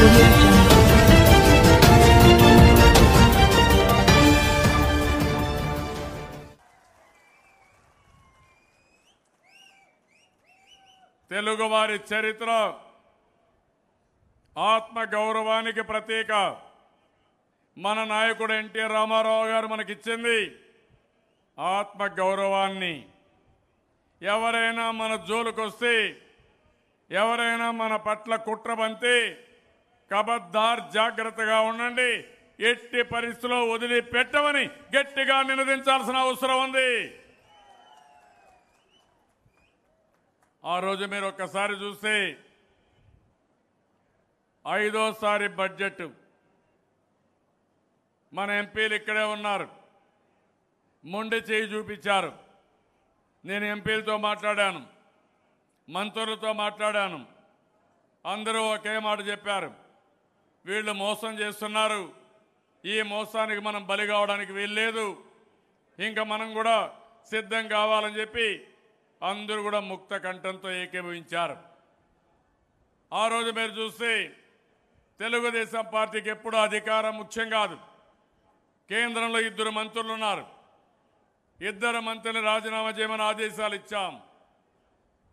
audio jungle. తెలుగువారి చరిత్ర ఆత్మ గౌరవానికి ప్రతీక. మన నాయకుడు ఎన్టీ రామారావు గారు మనకిచ్చింది ఆత్మ గౌరవాన్ని. ఎవరైనా మన జోలుకొస్తే, ఎవరైనా మన పట్ల కుట్రబంతే కబద్దార్ జాగ్రత్తగా ఉండండి, ఎట్టి పరిస్థితుల్లో వదిలిపెట్టమని గట్టిగా నినదించాల్సిన అవసరం ఉంది. ఆ రోజు మీరు ఒక్కసారి చూస్తే 5వ బడ్జెట్ మన ఎంపీలు ఇక్కడే ఉన్నారు, మొండి చేయి చూపించారు. నేను ఎంపీలతో మాట్లాడాను, మంత్రులతో మాట్లాడాను. అందరూ ఒకే మాట చెప్పారు, వీళ్ళు మోసం చేస్తున్నారు, ఈ మోసానికి మనం బలి కావడానికి వీల్లేదు, ఇంకా మనం కూడా సిద్ధం కావాలని చెప్పి అందరూ కూడా ముక్త కంఠంతో ఏకీభవించారు. ఆ రోజు మీరు చూస్తే తెలుగుదేశం పార్టీకి ఎప్పుడూ అధికారం ముఖ్యం కాదు. కేంద్రంలో 2 మంత్రులు ఉన్నారు, 2 మంత్రులు రాజీనామా చేయమని ఆదేశాలు ఇచ్చాం.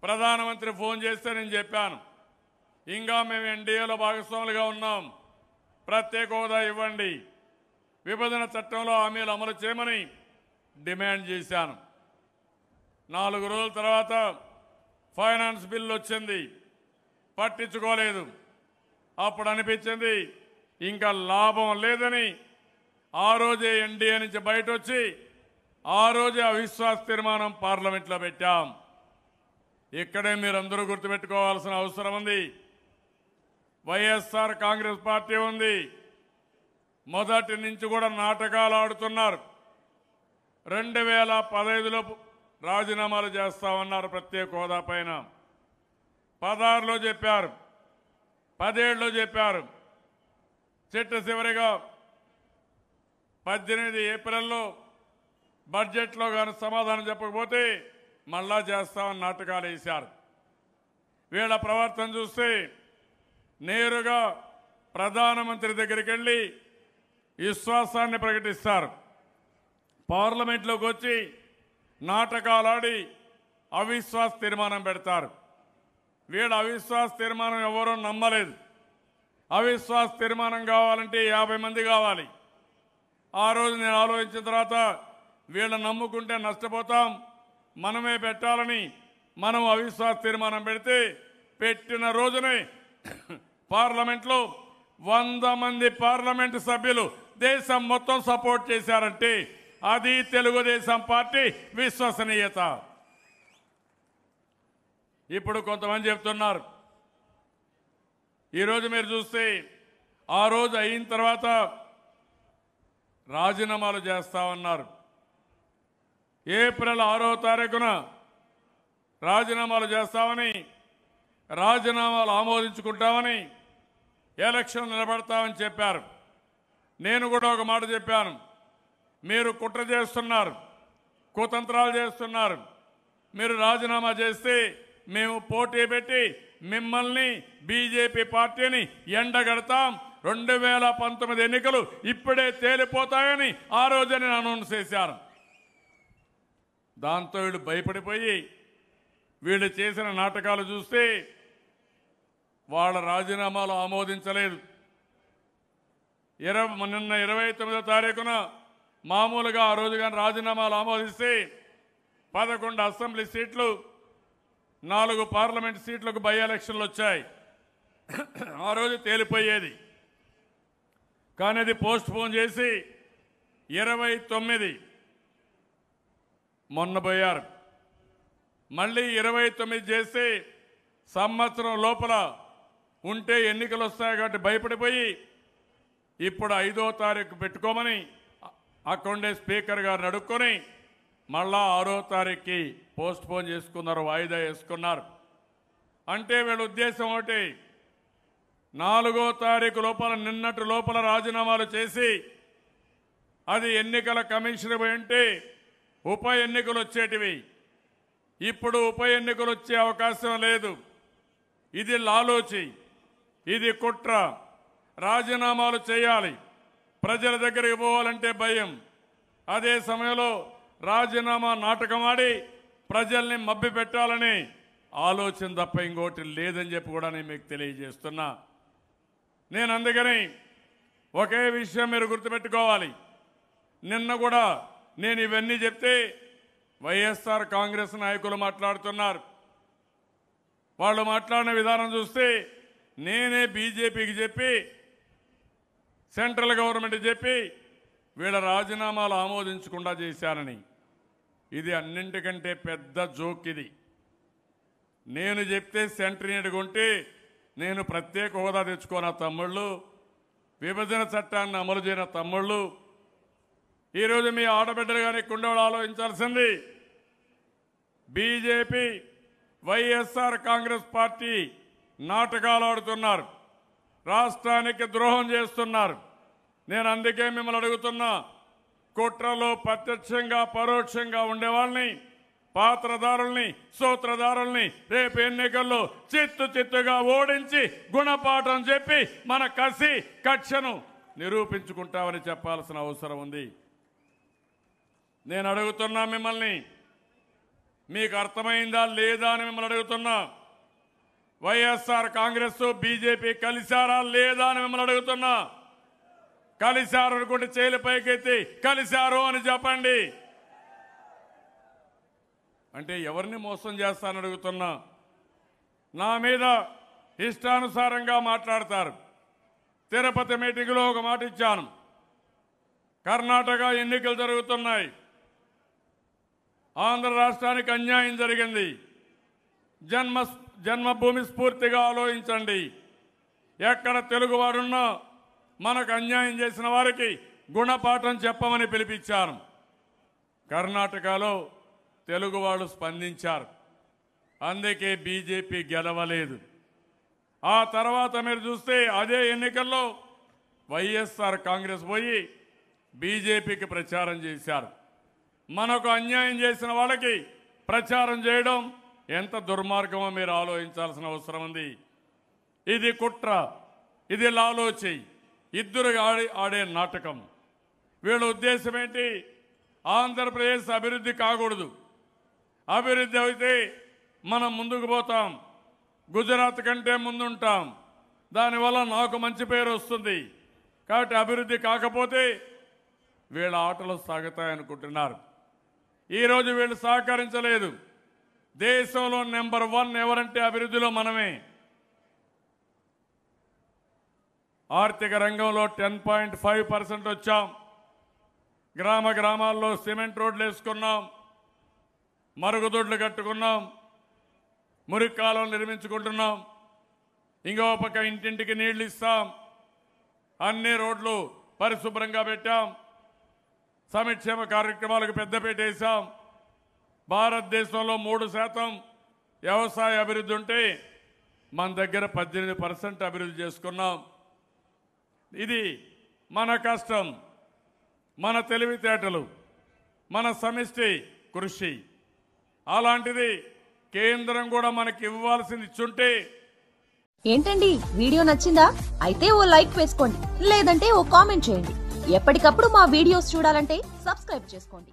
ప్రధానమంత్రి ఫోన్ చేస్తే నేను చెప్పాను, ఇంకా మేము ఎన్డీఏలో భాగస్వాములుగా ఉన్నాం, ప్రత్యేక హోదా ఇవ్వండి, విభజన చట్టంలో హామీలు అమలు చేయమని డిమాండ్ చేశాను. 4 రోజుల తర్వాత ఫైనాన్స్ బిల్లు వచ్చింది, పట్టించుకోలేదు. అప్పుడు అనిపించింది ఇంకా లాభం లేదని ఆ రోజే ఎన్డీఏ నుంచి బయట వచ్చి ఆ రోజే అవిశ్వాస తీర్మానం పార్లమెంట్లో పెట్టాం. ఇక్కడే మీరందరూ గుర్తుపెట్టుకోవాల్సిన అవసరం ఉంది. వైఎస్ఆర్ కాంగ్రెస్ పార్టీ ఉంది, మొదటి నుంచి కూడా నాటకాలు ఆడుతున్నారు. 2015లో రాజీనామాలు చేస్తామన్నారు ప్రత్యేక హోదా పైన, 16లో చెప్పారు, 17లో చెప్పారు. చిట్ట చివరిగా 18 ఏప్రిల్లో బడ్జెట్లో కానీ సమాధానం చెప్పకపోతే మళ్ళా చేస్తామని నాటకాలు వేశారు. వీళ్ళ ప్రవర్తన చూస్తే నేరుగా ప్రధానమంత్రి దగ్గరికి వెళ్ళి విశ్వాసాన్ని ప్రకటిస్తారు, పార్లమెంట్లోకి వచ్చి నాటకాలాడి అవిశ్వాస తీర్మానం పెడతారు. వీళ్ళ అవిశ్వాస తీర్మానం ఎవరూ నమ్మలేదు. అవిశ్వాస తీర్మానం కావాలంటే 50 మంది కావాలి. ఆ రోజు నేను ఆలోచించిన తర్వాత వీళ్ళని నమ్ముకుంటే నష్టపోతాం, మనమే పెట్టాలని మనం అవిశ్వాస తీర్మానం పెడితే పెట్టిన రోజునే పార్లమెంట్లో 100 మంది పార్లమెంటు సభ్యులు దేశం మొత్తం సపోర్ట్ చేశారంటే అది తెలుగుదేశం పార్టీ విశ్వసనీయత. ఇప్పుడు కొంతమంది చెప్తున్నారు, ఈరోజు మీరు చూస్తే ఆ రోజు అయిన తర్వాత రాజీనామాలు చేస్తామన్నారు. ఏప్రిల్ 6వ తారీఖున రాజీనామాలు చేస్తామని, రాజీనామాలు ఆమోదించుకుంటామని, ఎలక్షన్ నిలబడతామని చెప్పారు. నేను కూడా ఒక మాట చెప్పాను, మీరు కుట్ర చేస్తున్నారు, కుతంత్రాలు చేస్తున్నారు, మీరు రాజీనామా చేస్తే మేము పోటీ పెట్టి మిమ్మల్ని బీజేపీ పార్టీని ఎండగడతాం, 2019 ఎన్నికలు ఇప్పుడే తేలిపోతాయని ఆ రోజు నేను అనౌన్స్ చేశాను. దాంతో వీళ్ళు భయపడిపోయి వీళ్ళు చేసిన నాటకాలు చూస్తే వాళ్ళ రాజీనామాలు ఆమోదించలేదు. నిన్న 29వ తారీఖున మామూలుగా ఆ రోజు కానీ రాజీనామాలు ఆమోదిస్తే 11 అసెంబ్లీ సీట్లు, 4 పార్లమెంట్ సీట్లకు బై ఎలక్షన్లు వచ్చాయి. ఆ రోజు తేలిపోయేది, కానీ అది పోస్ట్ పోన్ చేసి 29 మొన్న పోయారు. మళ్ళీ 29 చేసి సంవత్సరం లోపల ఉంటే ఎన్నికలు వస్తాయి కాబట్టి భయపడిపోయి ఇప్పుడు 5వ తారీఖు పెట్టుకోమని అక్కడే స్పీకర్ గారిని అడుక్కొని మళ్ళా 6వ తారీఖుకి పోస్ట్ పోన్ చేసుకున్నారు, వాయిదా వేసుకున్నారు. అంటే వీళ్ళ ఉద్దేశం ఒకటి, 4వ తారీఖు లోపల నిన్నటి లోపల రాజీనామాలు చేసి అది ఎన్నికల కమిషన్ అంటే ఉప ఎన్నికలు వచ్చేటివి. ఇప్పుడు ఉప ఎన్నికలు వచ్చే అవకాశం లేదు. ఇది లాలోచి, ఇది కుట్ర, రాజీనామాలు చేయాలి, ప్రజల దగ్గరికి పోవాలంటే భయం. అదే సమయంలో రాజీనామా నాటకమాడి ప్రజల్ని మభ్య పెట్టాలని ఆలోచన తప్ప ఇంకోటి లేదని చెప్పి కూడా నేను మీకు తెలియజేస్తున్నా. నేను అందుకని ఒకే విషయం మీరు గుర్తుపెట్టుకోవాలి. నిన్న కూడా నేను ఇవన్నీ చెప్తే వైఎస్ఆర్ కాంగ్రెస్ నాయకులు మాట్లాడుతున్నారు. వాళ్ళు మాట్లాడిన విధానం చూస్తే నేనే బీజేపీకి చెప్పి, సెంట్రల్ గవర్నమెంట్ చెప్పి వీళ్ళ రాజీనామాలు ఆమోదించకుండా చేశానని. ఇది అన్నింటికంటే పెద్ద జోక్. ఇది నేను చెప్తే సెంట్రీని కొంటే నేను ప్రత్యేక హోదా తెచ్చుకున్న తమ్ముళ్ళు, విభజన చట్టాన్ని అమలు చేయని తమ్ముళ్ళు, ఈరోజు మీ ఆడబిడ్డలు కానీ కుండోళ్ళు ఆలోచించాల్సింది, బీజేపీ వైఎస్ఆర్ కాంగ్రెస్ పార్టీ నాటకాలు ఆడుతున్నారు, రాష్ట్రానికి ద్రోహం చేస్తున్నారు. నేను అందుకే మిమ్మల్ని అడుగుతున్నా, కుట్రలో ప్రత్యక్షంగా పరోక్షంగా ఉండేవాళ్ళని, పాత్రదారుల్ని, సూత్రధారుల్ని రేపు ఎన్నికల్లో చిత్తుగా ఓడించి గుణపాఠం చెప్పి మన కసి కక్షను నిరూపించుకుంటామని చెప్పాల్సిన అవసరం ఉంది. నేను అడుగుతున్నా మిమ్మల్ని, మీకు అర్థమైందా లేదా అని మిమ్మల్ని అడుగుతున్నా. వైఎస్ఆర్ కాంగ్రెస్ బీజేపీ కలిశారా లేదా అని మిమ్మల్ని అడుగుతున్నా. కలిశారు అనుకుంటే చేలు పైకెత్తి కలిశారు అని చెప్పండి. అంటే ఎవరిని మోసం చేస్తానని అడుగుతున్నా. నా మీద ఇష్టానుసారంగా మాట్లాడతారు. తిరుపతి మీటింగ్లో ఒక మాట ఇచ్చాను, కర్ణాటక ఎన్నికలు జరుగుతున్నాయి, ఆంధ్ర రాష్ట్రానికి అన్యాయం జరిగింది, జన్మభూమి స్ఫూర్తిగా ఆలోచించండి. ఎక్కడ తెలుగువాడున్నా మనకు అన్యాయం చేసిన వారికి గుణపాఠం చెప్పమని పిలిపించాను. కర్ణాటకలో తెలుగువాళ్ళు స్పందించారు, అందుకే బీజేపీ గెలవలేదు. ఆ తర్వాత మీరు చూస్తే అదే ఎన్నికల్లో వైఎస్ఆర్ కాంగ్రెస్ పోయి బీజేపీకి ప్రచారం చేశారు. మనకు అన్యాయం చేసిన వాళ్ళకి ప్రచారం చేయడం ఎంత దుర్మార్గమో మీరు ఆలోచించాల్సిన అవసరం ఉంది. ఇది కుట్ర, ఇది లాలోచి, ఇద్దరు ఆడే నాటకం. వీళ్ళ ఉద్దేశం ఏంటి? ఆంధ్రప్రదేశ్ అభివృద్ధి కాకూడదు. అభివృద్ధి అయితే మనం ముందుకు పోతాం, గుజరాత్ కంటే ముందుంటాం, దానివల్ల నాకు మంచి పేరు వస్తుంది. కాబట్టి అభివృద్ధి కాకపోతే వీళ్ళ ఆటలు సాగుతాయనుకుంటున్నారు. ఈరోజు వీళ్ళు సహకరించలేదు. దేశంలో నెంబర్ 1 ఎవరంటే అభివృద్ధిలో మనమే. ఆర్థిక రంగంలో 10.5% వచ్చాం. గ్రామాల్లో సిమెంట్ రోడ్లు వేసుకున్నాం, మరుగుదొడ్లు కట్టుకున్నాం, మురికి కాలువలు నిర్మించుకుంటున్నాం. ఇంకో పక్క ఇంటింటికి నీళ్లు ఇస్తాం, అన్ని రోడ్లు పరిశుభ్రంగా పెట్టాం, సంక్షేమ కార్యక్రమాలకు పెద్దపీట వేసాం. భారతదేశంలో 3% వ్యవసాయ అభివృద్ధి ఉంటే మన దగ్గర 18% అభివృద్ధి చేసుకున్నాం. ఇది మన కష్టం, మన తెలివితేటలు, మన సమిష్టి కృషి. అలాంటిది కేంద్రం కూడా మనకి ఇవ్వాల్సింది ఇచ్చుంటే. ఏంటండి, వీడియో నచ్చిందా? అయితే ఓ లైక్ వేసుకోండి, లేదంటే ఓ కామెంట్ చేయండి. ఎప్పటికప్పుడు మా వీడియోస్ చూడాలంటే సబ్స్క్రైబ్ చేసుకోండి.